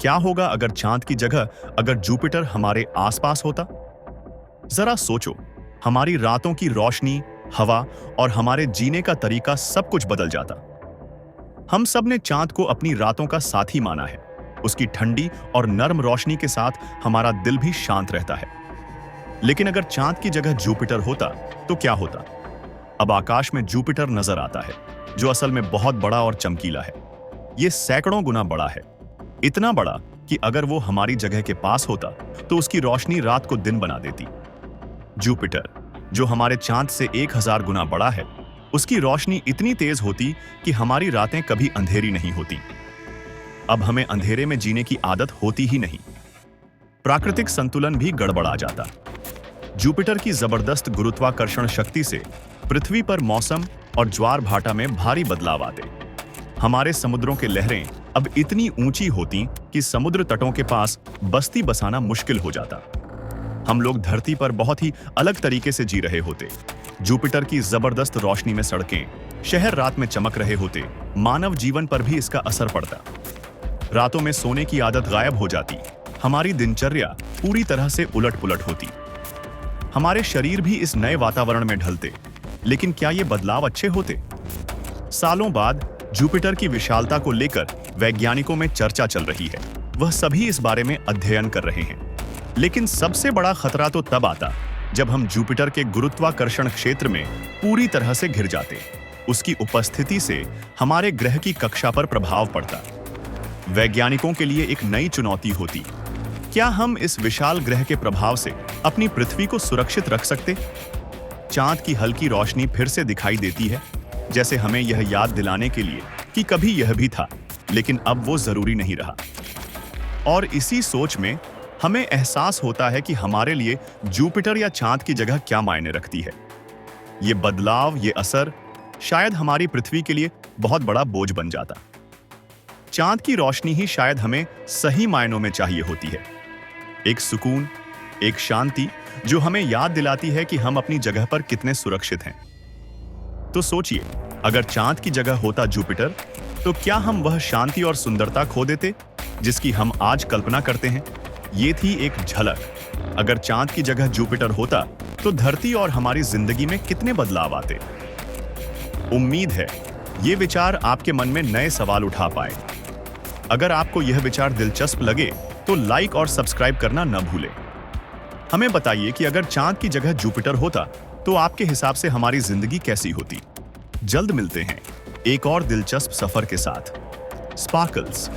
क्या होगा अगर चांद की जगह अगर जुपिटर हमारे आसपास होता? जरा सोचो, हमारी रातों की रोशनी, हवा और हमारे जीने का तरीका सब कुछ बदल जाता। हम सब ने चांद को अपनी रातों का साथी माना है। उसकी ठंडी और नर्म रोशनी के साथ हमारा दिल भी शांत रहता है। लेकिन अगर चांद की जगह जुपिटर होता तो क्या होता? अब आकाश में जुपिटर नजर आता है, जो असल में बहुत बड़ा और चमकीला है। ये सैकड़ों गुना बड़ा है, इतना बड़ा कि अगर वो हमारी जगह के पास होता तो उसकी रोशनी रात को दिन बना देती। जुपिटर, जो हमारे चांद से 1000 गुना बड़ा है, उसकी रोशनी इतनी तेज होती कि हमारी रातें कभी अंधेरी नहीं होती। अब हमें अंधेरे में जीने की आदत होती ही नहीं। प्राकृतिक संतुलन भी गड़बड़ा जाता। जुपिटर की जबरदस्त गुरुत्वाकर्षण शक्ति से पृथ्वी पर मौसम और ज्वार भाटा में भारी बदलाव आते। हमारे समुद्रों के लहरें अब इतनी ऊंची होती कि समुद्र तटों के पास बस्ती बसाना मुश्किल हो जाता। हम लोग धरती पर बहुत ही अलग तरीके से जी रहे होते। जुपिटर की जबरदस्त रोशनी में सड़कें, शहर रात में चमक रहे होते। मानव जीवन पर भी इसका असर पड़ता। रातों में सोने की आदत गायब हो जाती। हमारी दिनचर्या पूरी तरह से उलट-पुलट होती। हमारे शरीर भी इस नए वातावरण में ढलते। लेकिन क्या ये बदलाव अच्छे होते? सालों बाद जुपिटर की विशालता को लेकर वैज्ञानिकों में चर्चा चल रही है। वह सभी इस बारे में अध्ययन कर रहे हैं। लेकिन सबसे बड़ा खतरा तो तब आता जब हम जुपिटर के गुरुत्वाकर्षण क्षेत्र में पूरी तरह से घिर जाते। उसकी उपस्थिति से हमारे ग्रह की कक्षा पर प्रभाव पड़ता। वैज्ञानिकों के लिए एक नई चुनौती होती। क्या हम इस विशाल ग्रह के प्रभाव से अपनी पृथ्वी को सुरक्षित रख सकते? चांद की हल्की रोशनी फिर से दिखाई देती है, जैसे हमें यह याद दिलाने के लिए कि कभी यह भी था, लेकिन अब वो जरूरी नहीं रहा। और इसी सोच में हमें एहसास होता है कि हमारे लिए जुपिटर या चांद की जगह क्या मायने रखती है। ये बदलाव, ये असर शायद हमारी पृथ्वी के लिए बहुत बड़ा बोझ बन जाता। चांद की रोशनी ही शायद हमें सही मायनों में चाहिए होती है। एक सुकून, एक शांति जो हमें याद दिलाती है कि हम अपनी जगह पर कितने सुरक्षित हैं। तो सोचिए, अगर चांद की जगह होता जुपिटर, तो क्या हम वह शांति और सुंदरता खो देते जिसकी हम आज कल्पना करते हैं? ये थी एक झलक। अगर चांद की जगह जुपिटर होता तो धरती और हमारी जिंदगी में कितने बदलाव आते। उम्मीद है ये विचार आपके मन में नए सवाल उठा पाए। अगर आपको यह विचार दिलचस्प लगे तो लाइक और सब्सक्राइब करना न भूलें। हमें बताइए कि अगर चांद की जगह जुपिटर होता तो आपके हिसाब से हमारी जिंदगी कैसी होती। जल्द मिलते हैं एक और दिलचस्प सफर के साथ। स्पार्कल्स।